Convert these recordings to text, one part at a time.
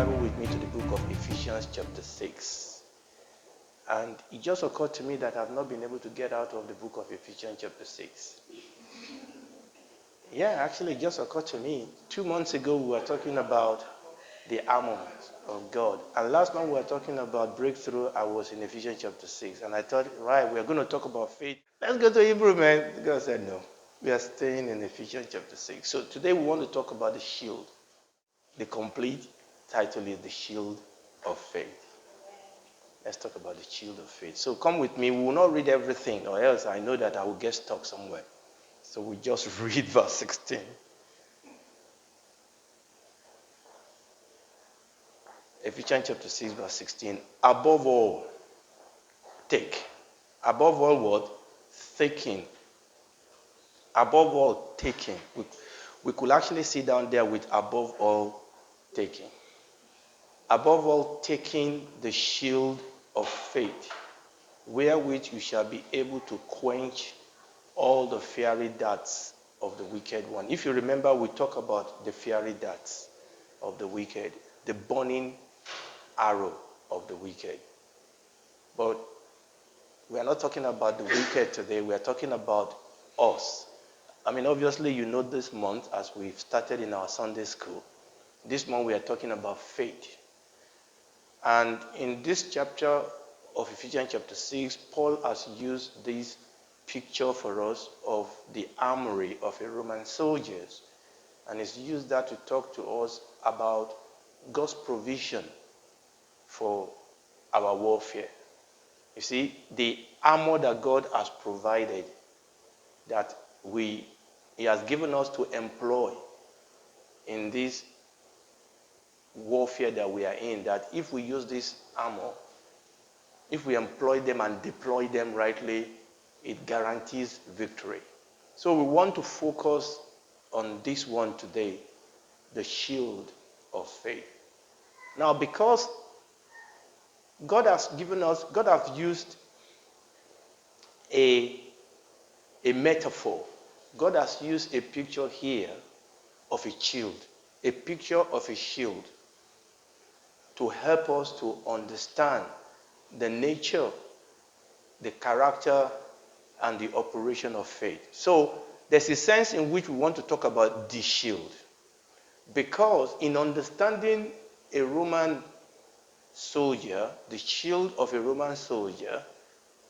Bible with me to the book of Ephesians chapter 6. And it just occurred to me that I've not been able to get out of the book of Ephesians chapter 6. Yeah, actually it just occurred to me. 2 months ago we were talking about the armament of God. And last month we were talking about breakthrough. I was in Ephesians chapter 6. And I thought, right, we're going to talk about faith. Let's go to Hebrew, man. God said no. We are staying in Ephesians chapter 6. So today we want to talk about the shield. The complete title is The Shield of Faith. Let's talk about the shield of faith. So come with me. We will not read everything, or else I know that I will get stuck somewhere. So we just read verse 16. Ephesians chapter 6, verse 16. Above all, take. Above all what? Taking. Above all, taking. We could actually sit down there with above all, taking. Above all, taking the shield of faith, wherewith you shall be able to quench all the fiery darts of the wicked one. If you remember, we talk about the fiery darts of the wicked, the burning arrow of the wicked. But we are not talking about the wicked today. We are talking about us. I mean, obviously, you know this month, as we've started in our Sunday school, this month we are talking about faith. And in this chapter of Ephesians chapter 6, Paul has used this picture for us of the armory of a Roman soldier. And he's used that to talk to us about God's provision for our warfare. You see, the armor that God has provided, that He has given us to employ in this warfare that we are in, that if we use this armor, if we employ them and deploy them rightly, it guarantees victory. So we want to focus on this one today, the shield of faith. Now, because God has used a metaphor. God has used a picture here of a shield, a picture of a shield, to help us to understand the nature, the character, and the operation of faith. So there's a sense in which we want to talk about the shield. Because in understanding a Roman soldier, the shield of a Roman soldier,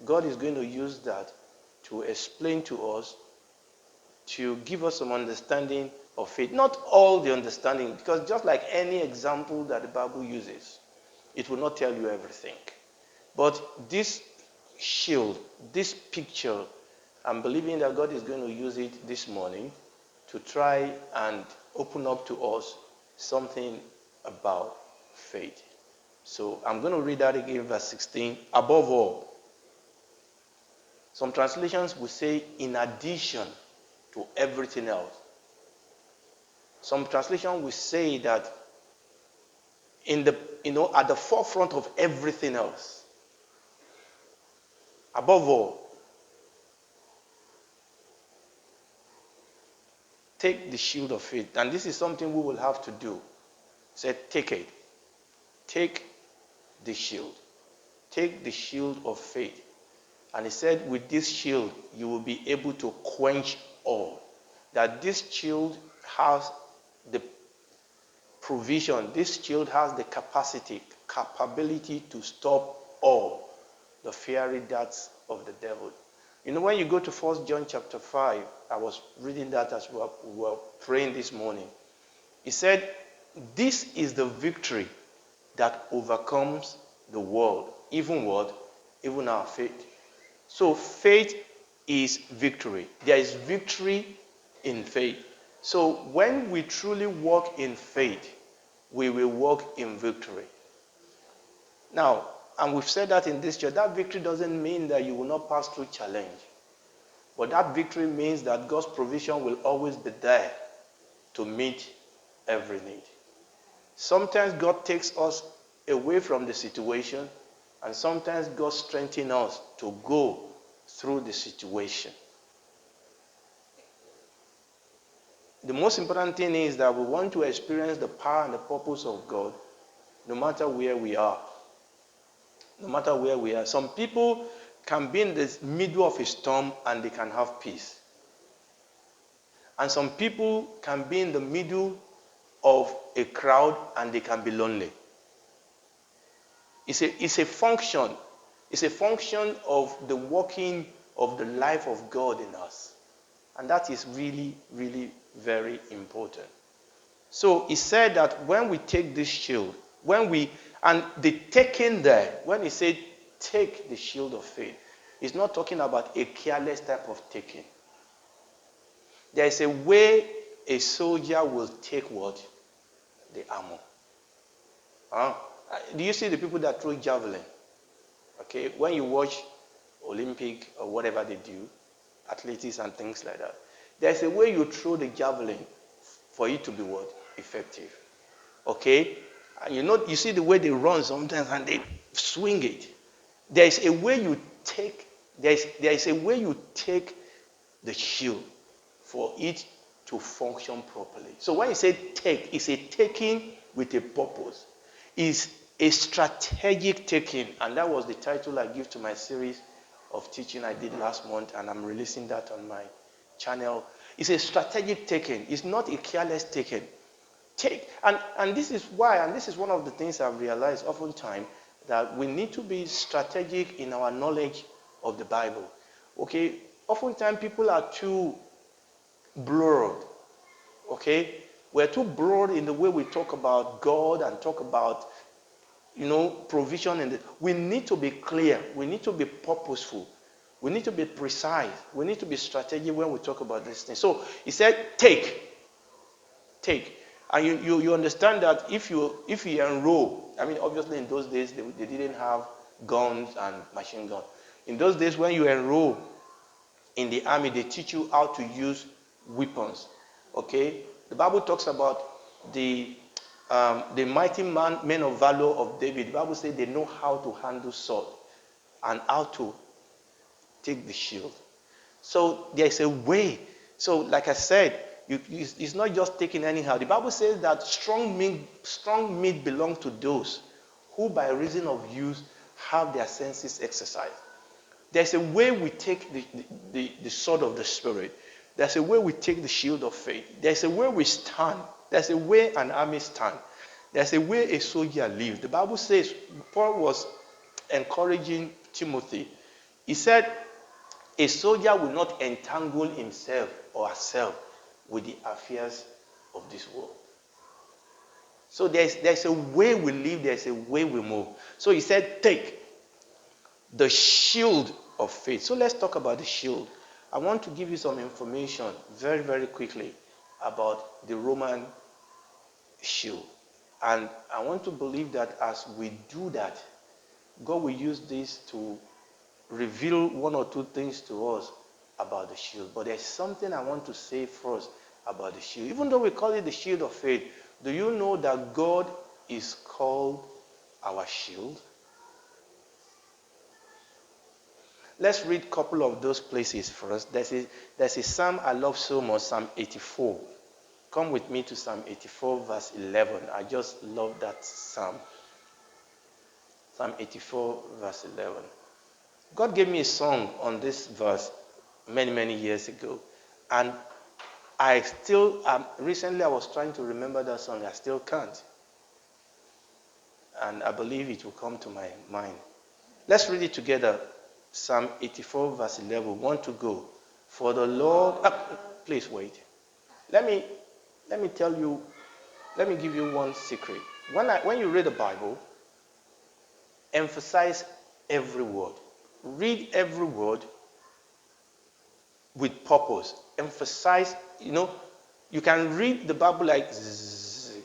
God is going to use that to explain to us, to give us some understanding of faith. Not all the understanding, because just like any example that the Bible uses, it will not tell you everything. But this shield, this picture, I'm believing that God is going to use it this morning to try and open up to us something about faith. So I'm going to read that again, verse 16. Above all, some translations will say in addition to everything else. Some translation will say that at the forefront of everything else. Above all, take the shield of faith. And this is something we will have to do. Say, take it. Take the shield. Take the shield of faith. And he said, with this shield, you will be able to quench all. That this shield has the provision, this shield has the capability to stop all the fiery darts of the devil. You know, when you go to 1 John chapter 5, I was reading that as we were praying this morning. He said, this is the victory that overcomes the world. Even what? Even our faith. So faith is victory. There is victory in faith. So when we truly walk in faith, we will walk in victory. Now, and we've said that in this church, that victory doesn't mean that you will not pass through challenge. But that victory means that God's provision will always be there to meet every need. Sometimes God takes us away from the situation, and sometimes God strengthens us to go through the situation. The most important thing is that we want to experience the power and the purpose of God no matter where we are. No matter where we are. Some people can be in the middle of a storm and they can have peace. And some people can be in the middle of a crowd and they can be lonely. It's a function. It's a function of the working of the life of God in us. And that is really, really very important. So he said that when we take this shield, and the taking there, when he said take the shield of faith, he's not talking about a careless type of taking. There is a way a soldier will take what? The armor. Do you see the people that throw javelin? Okay, when you watch Olympic or whatever they do, athletics and things like that, there's a way you throw the javelin for it to be what? Effective. Okay? And you see the way they run sometimes and they swing it. There is a way you take the shield for it to function properly. So when you say take, it's a taking with a purpose. It's a strategic taking, and that was the title I give to my series of teaching I did last month, and I'm releasing that on my channel. It's a strategic taking. It's not a careless taking. And this is why, and this is one of the things I've realized oftentimes, that we need to be strategic in our knowledge of the Bible. Okay? Oftentimes people are too blurred. Okay? We're too blurred in the way we talk about God and talk about, provision. We need to be clear. We need to be purposeful. We need to be precise. We need to be strategic when we talk about this thing. So he said, take. And you understand that if you enroll, obviously in those days they didn't have guns and machine guns. In those days when you enroll in the army, they teach you how to use weapons. Okay? The Bible talks about the mighty men of valor of David. The Bible says they know how to handle sword and how to take the shield. So there's a way. So like I said, it's not just taking anyhow. The Bible says that strong meat belongs to those who by reason of use have their senses exercised. There's a way we take the sword of the Spirit. There's a way we take the shield of faith. There's a way we stand. There's a way an army stands. There's a way a soldier lives. The Bible says, Paul was encouraging Timothy. He said, a soldier will not entangle himself or herself with the affairs of this world. So there's a way we live, there's a way we move. So he said, take the shield of faith. So let's talk about the shield. I want to give you some information very, very quickly about the Roman shield. And I want to believe that as we do that, God will use this to reveal one or two things to us about the shield. But there's something I want to say first about the shield. Even though we call it the shield of faith, do you know that God is called our shield? Let's read a couple of those places first. There's a psalm I love so much, Psalm 84. Come with me to Psalm 84, verse 11. I just love that psalm. Psalm 84, verse 11. God gave me a song on this verse many, many years ago. And I still, recently I was trying to remember that song. I still can't. And I believe it will come to my mind. Let's read it together. Psalm 84, verse 11. Want to go. For the Lord... please wait. Let me tell you, let me give you one secret. When you read the Bible, emphasize every word. Read every word with purpose. Emphasize, you can read the Bible like zzz,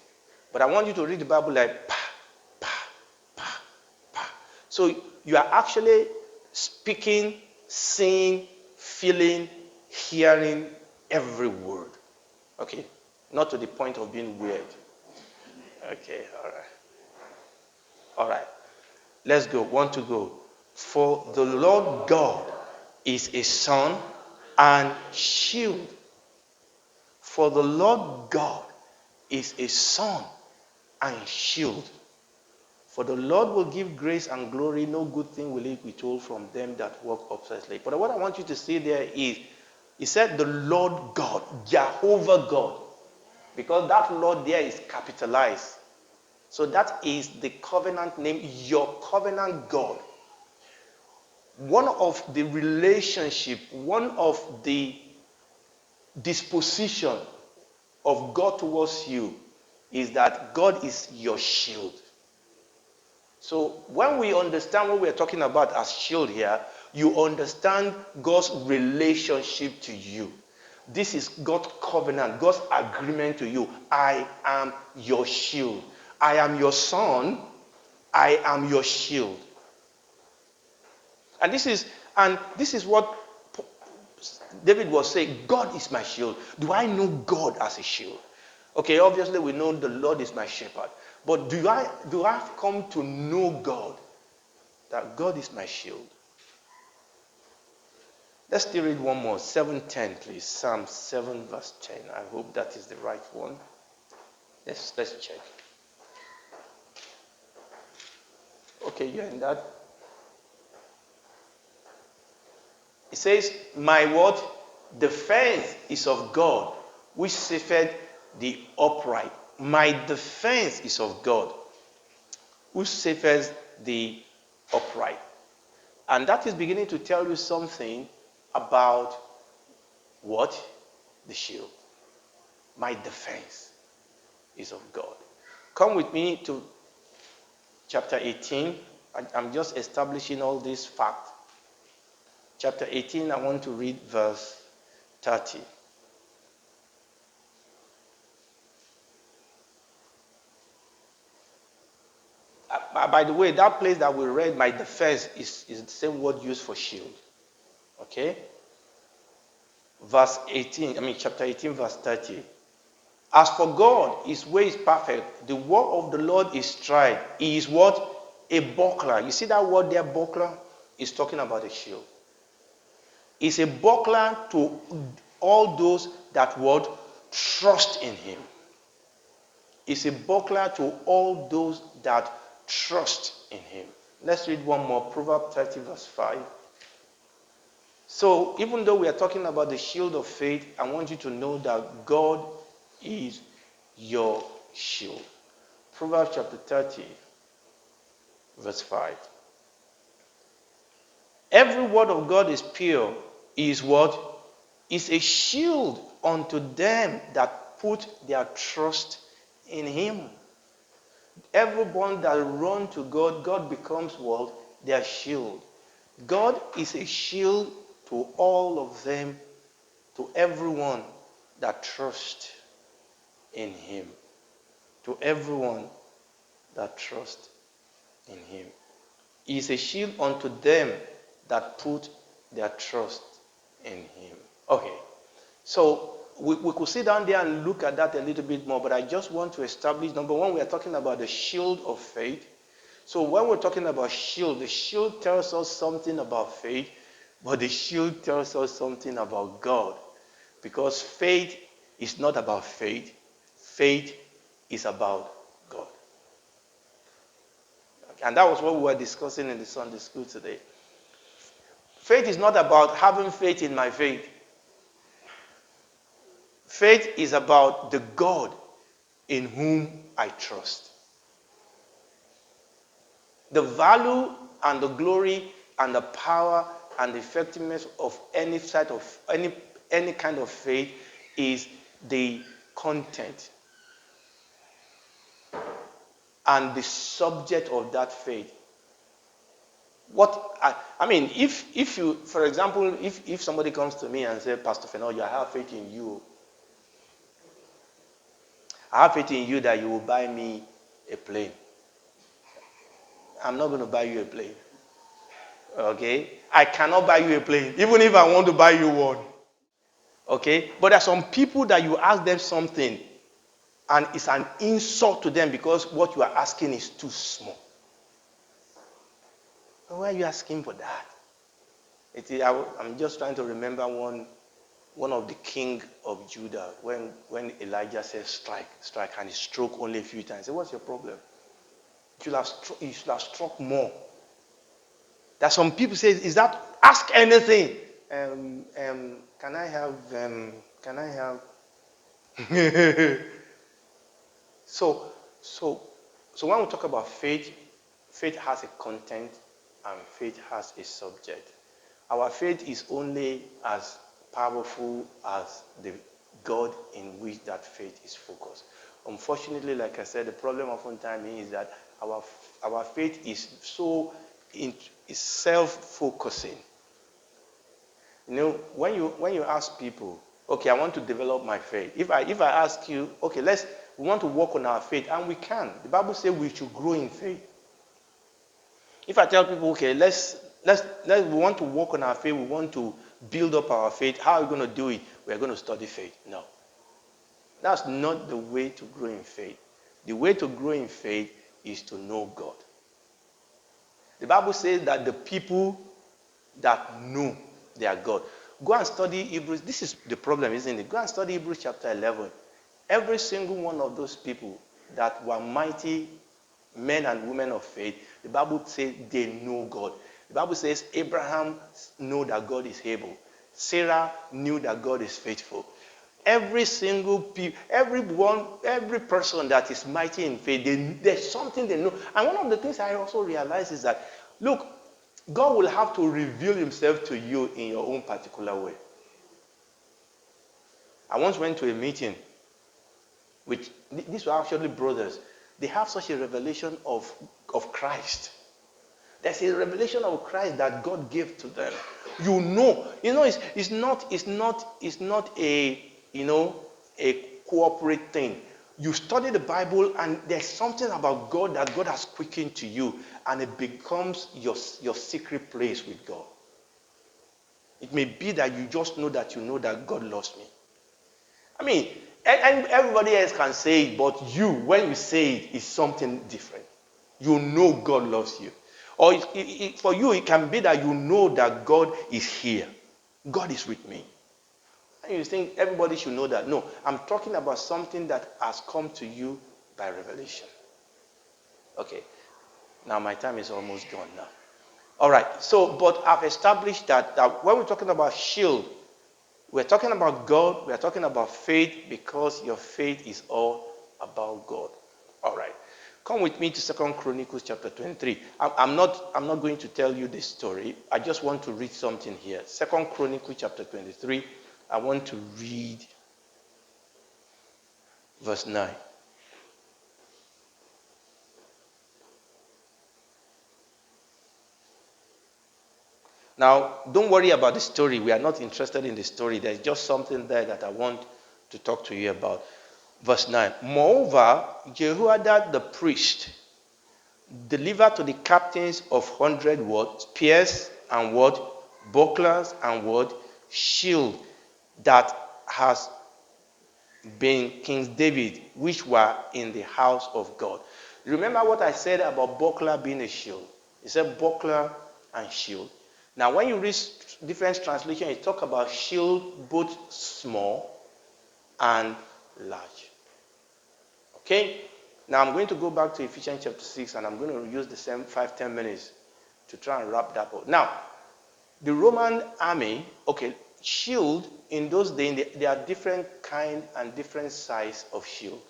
but I want you to read the Bible like pa, pa, pa, pa. So you are actually speaking, seeing, feeling, hearing every word. Okay? Not to the point of being weird. Okay, all right. Let's go. Want to go. For the Lord God is a sun and shield. For the Lord God is a sun and shield. For the Lord will give grace and glory. No good thing will he withhold from them that walk uprightly. But what I want you to see there is, he said the Lord God, Jehovah God. Because that Lord there is capitalized. So that is the covenant name, your covenant God. One of the relationship, one of the disposition of God towards you is that God is your shield. So when we understand what we're talking about as shield here, you understand God's relationship to you. This is God's covenant, God's agreement to you. I am your shield. I am your son. I am your shield. And this is what David was saying. God is my shield. Do I know God as a shield? Okay, obviously we know the Lord is my shepherd. But do I come to know God? That God is my shield. Let's still read one more. 7:10, please. Psalm 7, verse 10. I hope that is the right one. Let's check. Okay, you're in that. It says, my what? Defense is of God, which saveth the upright. My defense is of God, which saveth the upright. And that is beginning to tell you something about what? The shield. My defense is of God. Come with me to chapter 18. I'm just establishing all these facts. Chapter 18, I want to read verse 30. By the way, that place that we read, my defense, is the same word used for shield. Okay? Chapter 18, verse 30. As for God, his way is perfect. The word of the Lord is tried. He is what? A buckler. You see that word there, buckler? Is talking about a shield. It's a buckler to all those that would trust in him. It's a buckler to all those that trust in him. Let's read one more. Proverbs 30, verse 5. So, even though we are talking about the shield of faith, I want you to know that God is your shield. Proverbs chapter 30, verse 5. Every word of God is pure. Is what? Is a shield unto them that put their trust in him. Everyone that run to God, God becomes what? Their shield. God is a shield to all of them, to everyone that trusts in him. To everyone that trusts in him. He is a shield unto them that put their trust in him. Okay, so we could sit down there and look at that a little bit more, but I just want to establish, number one, we are talking about the shield of faith. So when we're talking about shield, the shield tells us something about faith, but the shield tells us something about God. Because faith is not about faith. Faith is about God. And that was what we were discussing in the Sunday school today. Faith is not about having faith in my faith. Faith is about the God in whom I trust. The value and the glory and the power and the effectiveness of any kind of faith is the content and the subject of that faith. If you, for example, if somebody comes to me and says, Pastor Fenoyo, I have faith in you. I have faith in you that you will buy me a plane. I'm not going to buy you a plane. Okay? I cannot buy you a plane, even if I want to buy you one. Okay? But there are some people that you ask them something, and it's an insult to them because what you are asking is too small. Why are you asking for that? I'm just trying to remember one of the king of Judah when Elijah said strike, and he struck only a few times. He said, what's your problem? You should have struck more. That some people say, is that ask anything? Can I have? Can I have? so, so, so when we talk about faith, faith has a content and faith has a subject. Our faith is only as powerful as the God in which that faith is focused. Unfortunately, like I said, the problem oftentimes is that our faith is is self-focusing. When you ask people, okay, I want to develop my faith. If I ask you, okay, we want to work on our faith, and we can. The Bible says we should grow in faith. If I tell people, okay, we want to work on our faith, we want to build up our faith, how are we going to do it? We are going to study faith. No. That's not the way to grow in faith. The way to grow in faith is to know God. The Bible says that the people that know their God. Go and study Hebrews. This is the problem, isn't it? Go and study Hebrews chapter 11. Every single one of those people that were mighty men and women of faith, the Bible says they know God. The Bible says Abraham knew that God is able. Sarah knew that God is faithful. Every person that is mighty in faith, there's something they know. And one of the things I also realize is that, look, God will have to reveal himself to you in your own particular way. I once went to a meeting with, these were actually brothers. They have such a revelation of Christ. There's a revelation of Christ that God gave to them. It's not a corporate thing. You study the Bible and there's something about God that God has quickened to you, and it becomes your secret place with God. It may be that you just know that God loves me. I mean, and everybody else can say it, but when you say it, it's something different. You know God loves you. Or for you, it can be that you know that God is here. God is with me. And you think everybody should know that. No, I'm talking about something that has come to you by revelation. Okay. Now my time is almost gone now. All right. But I've established that when we're talking about shield, we're talking about God, we're talking about faith, because your faith is all about God. All right. Come with me to 2 Chronicles chapter 23. I'm not going to tell you this story. I just want to read something here. 2 Chronicles chapter 23. I want to read verse 9. Now, don't worry about the story. We are not interested in the story. There's just something there that I want to talk to you about. Verse 9. Moreover, Jehoiada the priest delivered to the captains of 100 spears and bucklers and shield that has been King David, which were in the house of God. Remember what I said about buckler being a shield? It said buckler and shield. Now, when you read different translations, it talk about shield both small and large. Okay? Now, I'm going to go back to Ephesians chapter 6, and I'm going to use the same 5-10 minutes to try and wrap that up. Now, the Roman army, shield in those days, there are different kind and different size of shield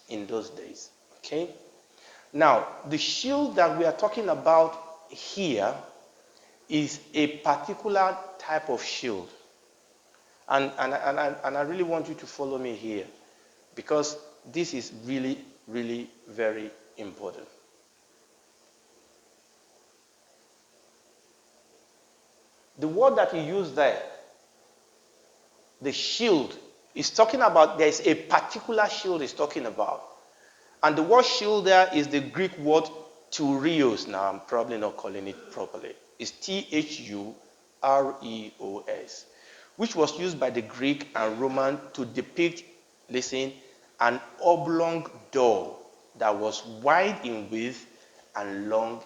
in those days. Okay? Now, the shield that we are talking about here is a particular type of shield. And I really want you to follow me here, because this is really, really very important. The word that you use there, the shield, is talking about, there's a particular shield it's talking about. And the word shield there is the Greek word tureos. Now, I'm probably not calling it properly. It's Thureos, which was used by the Greek and Roman to depict, listen, an oblong door that was wide in width and long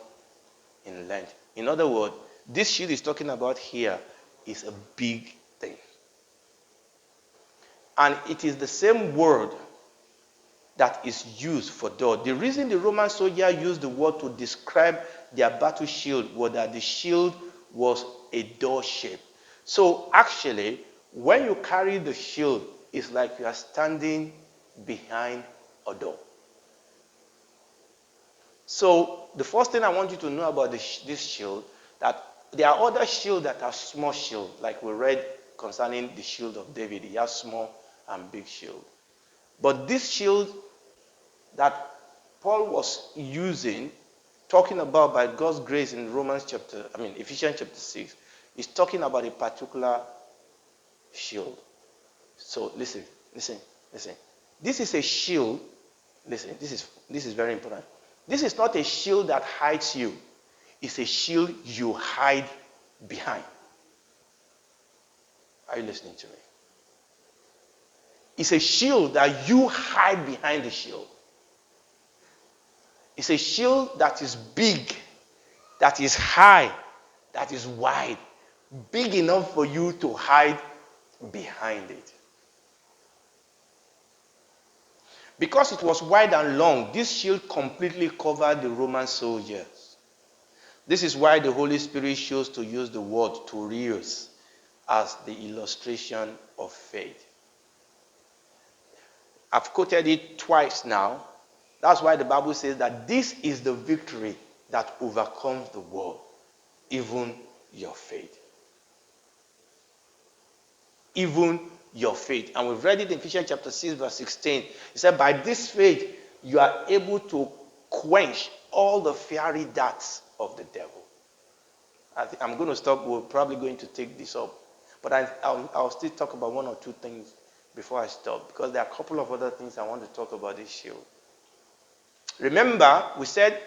in length. In other words, this shield is talking about here is a big thing. And it is the same word that is used for door. The reason the Roman soldier used the word to describe their battle shield was that the shield was a door shape. So actually, when you carry the shield, it's like you are standing behind a door. So the first thing I want you to know about this shield, that there are other shields that are small shield, like we read concerning the shield of David. He has small and big shield. But this shield that Paul was using, talking about by God's grace in Ephesians chapter 6, is talking about a particular shield. So listen. This is a shield. Listen, this is very important. This is not a shield that hides you. It's a shield you hide behind. Are you listening to me? It's a shield that you hide behind the shield. It's a shield that is big, that is high, that is wide, big enough for you to hide behind it. Because it was wide and long, this shield completely covered the Roman soldiers. This is why the Holy Spirit chose to use the word "torios" as the illustration of faith. I've quoted it twice now. That's why the Bible says that this is the victory that overcomes the world, even your faith. Even your faith. And we've read it in Ephesians chapter 6, verse 16. It said, by this faith, you are able to quench all the fiery darts of the devil. I'm going to stop. We're probably going to take this up. But I'll still talk about one or two things before I stop, because there are a couple of other things I want to talk about this shield. Remember, we said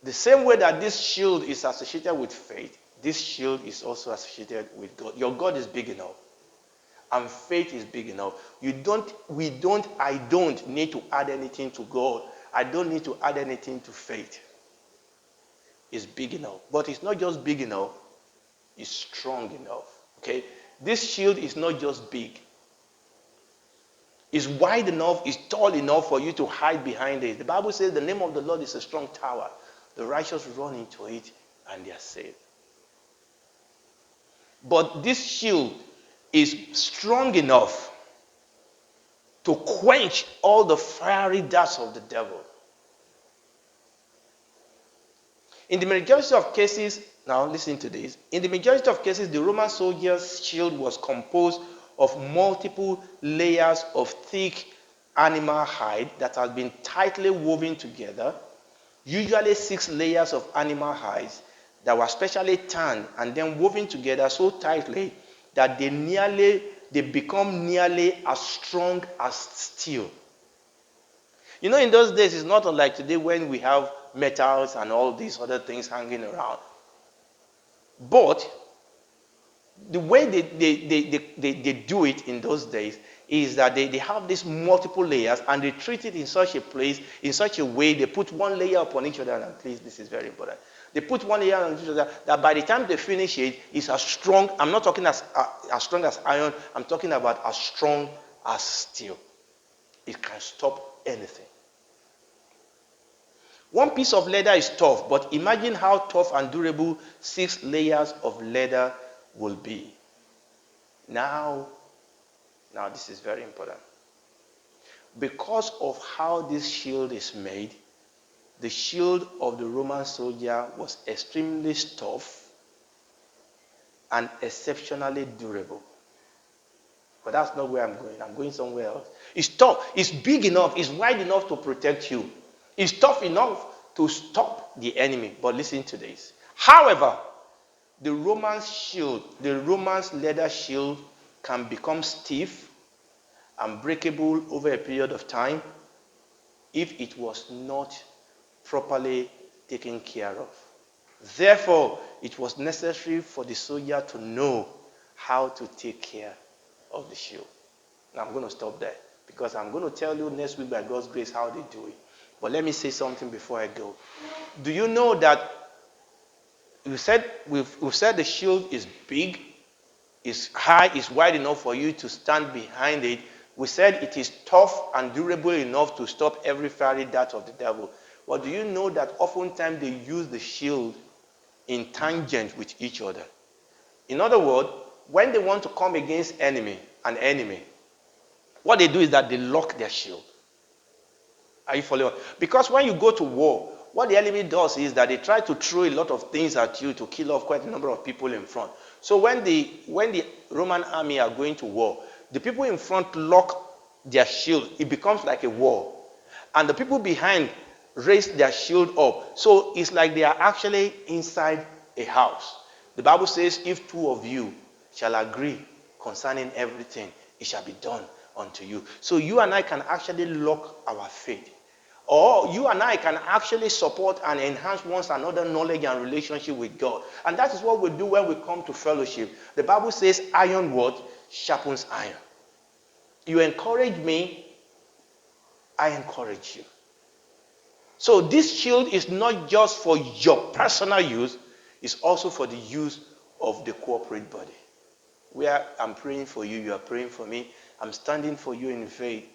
the same way that this shield is associated with faith, this shield is also associated with God. Your God is big enough. And faith is big enough. I don't need to add anything to God. I don't need to add anything to faith. It's big enough. But it's not just big enough, it's strong enough. Okay? This shield is not just big. It's wide enough, it's tall enough for you to hide behind it. The Bible says the name of the Lord is a strong tower. The righteous run into it and they are saved. But this shield is strong enough to quench all the fiery darts of the devil. In the majority of cases, now listen to this, in the majority of cases, the Roman soldier's shield was composed of multiple layers of thick animal hide that had been tightly woven together, usually 6 layers of animal hides that were specially tanned and then woven together so tightly that they become nearly as strong as steel. You know, in those days, it's not unlike today when we have metals and all these other things hanging around. But the way they do it in those days is that they have these multiple layers and they treat it in such a place, in such a way, they put one layer upon each other, and please, this is very important. They put one layer on each other that by the time they finish it, it's as strong. I'm not talking as strong as iron. I'm talking about as strong as steel. It can stop anything. One piece of leather is tough, but imagine how tough and durable 6 layers of leather will be. Now this is very important. Because of how this shield is made, the shield of the Roman soldier was extremely tough and exceptionally durable. But that's not where I'm going. I'm going somewhere else. It's tough. It's big enough. It's wide enough to protect you. It's tough enough to stop the enemy. But listen to this. However, the Roman's leather shield can become stiff and breakable over a period of time if it was not properly taken care of. Therefore, it was necessary for the soldier to know how to take care of the shield. Now I'm going to stop there because I'm going to tell you next week by God's grace how they do it. But let me say something before I go. Do you know that we've said the shield is big, is high, is wide enough for you to stand behind it We said it is tough and durable enough to stop every fiery dart of the devil. But do you know that oftentimes they use the shield in tangent with each other? In other words, when they want to come against an enemy, what they do is that they lock their shield. Are you following? Because when you go to war, what the enemy does is that they try to throw a lot of things at you to kill off quite a number of people in front. So when the Roman army are going to war, the people in front lock their shield. It becomes like a war. And the people behind raise their shield up. So it's like they are actually inside a house. The Bible says, if two of you shall agree concerning everything, it shall be done unto you. So you and I can actually lock our faith. Or you and I can actually support and enhance one another knowledge and relationship with God. And that is what we do when we come to fellowship. The Bible says, iron what? Sharpens iron. You encourage me, I encourage you. So this shield is not just for your personal use, it's also for the use of the corporate body. Where I'm praying for you, you are praying for me, I'm standing for you in faith.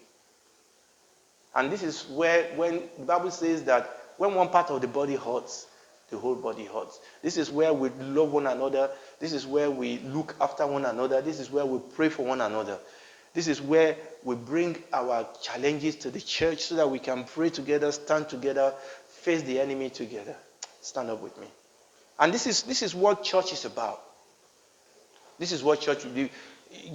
And this is where, when the Bible says that when one part of the body hurts, the whole body hurts. This is where we love one another. This is where we look after one another. This is where we pray for one another. This is where we bring our challenges to the church so that we can pray together, stand together, face the enemy together. Stand up with me. And this is what church is about. This is what church will do.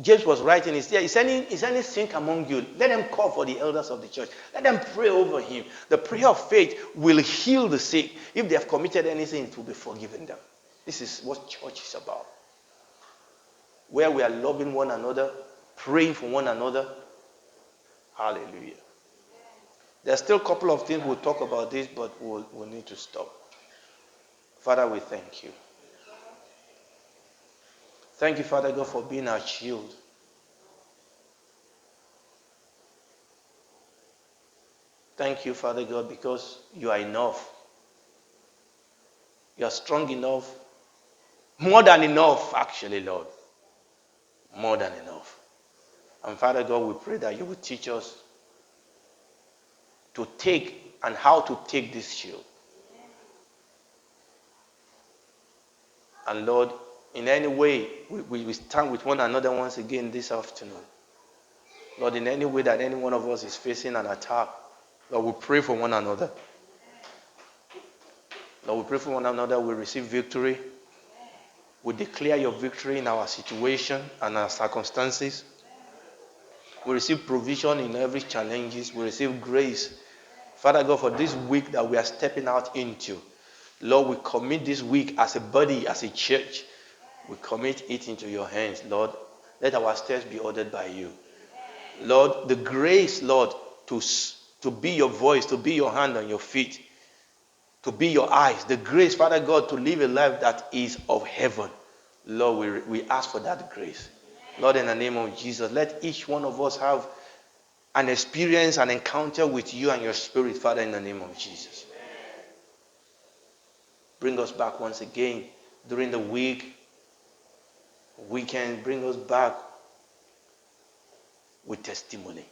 James was writing, is any sick among you? Let them call for the elders of the church. Let them pray over him. The prayer of faith will heal the sick. If they have committed anything, it will be forgiven them. This is what church is about. Where we are loving one another, praying for one another. Hallelujah. There's still a couple of things we'll talk about this, but we'll need to stop. Father, we thank you. Thank you, Father God, for being our shield. Thank you, Father God, because you are enough. You are strong enough. More than enough, actually, Lord. More than enough. And Father God, we pray that you will teach us to take and how to take this shield. And Lord, in any way, we stand with one another once again this afternoon. Lord, in any way that any one of us is facing an attack, Lord, we pray for one another. Lord, we pray for one another. We receive victory. We declare your victory in our situation and our circumstances. We receive provision in every challenges. We receive grace. Father God, for this week that we are stepping out into, Lord, we commit this week as a body, as a church. We commit it into your hands, Lord. Let our steps be ordered by you. Lord, the grace, Lord, to be your voice, to be your hand on your feet, to be your eyes. The grace, Father God, to live a life that is of heaven. Lord, we ask for that grace. Lord, in the name of Jesus, let each one of us have an experience, an encounter with you and your spirit, Father, in the name of Jesus. Bring us back once again during the weekend. Bring us back with testimony.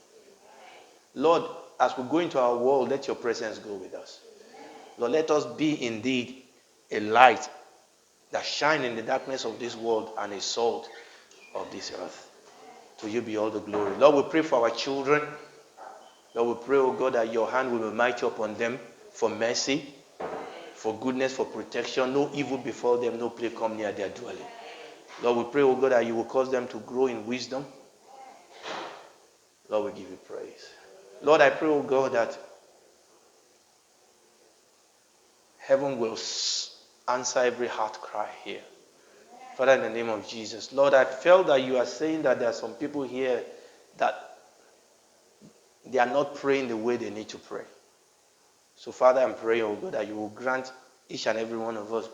Lord, as we go into our world, let your presence go with us. Lord, let us be indeed a light that shines in the darkness of this world and a salt of this earth. To you be all the glory. Lord, we pray for our children. Lord, we pray, oh God, that your hand will be mighty upon them for mercy, for goodness, for protection. No evil befall them, no plague come near their dwelling. Lord, we pray, oh God, that you will cause them to grow in wisdom. Lord, we give you praise. Lord, I pray, oh God, that heaven will answer every heart cry here. Father, in the name of Jesus. Lord, I felt that you are saying that there are some people here that they are not praying the way they need to pray. So, Father, I'm praying, oh God, that you will grant each and every one of us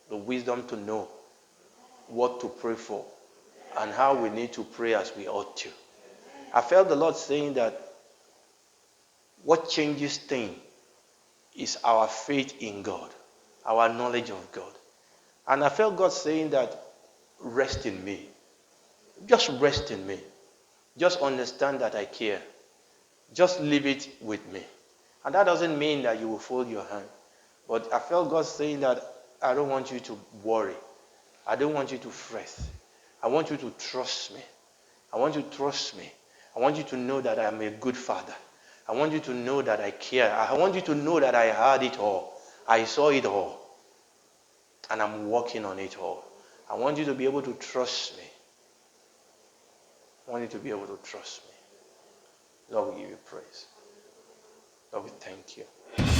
the wisdom to know what to pray for and how we need to pray as we ought to. I felt the Lord saying that what changes things is our faith in God, our knowledge of God. And I felt God saying that, rest in me. Just rest in me. Just understand that I care. Just leave it with me. And that doesn't mean that you will fold your hand. But I felt God saying that I don't want you to worry. I don't want you to fret. I want you to trust me. I want you to trust me. I want you to know that I am a good father. I want you to know that I care. I want you to know that I heard it all. I saw it all. And I'm working on it all. I want you to be able to trust me. I want you to be able to trust me. Lord, we give you praise. Lord, we thank you.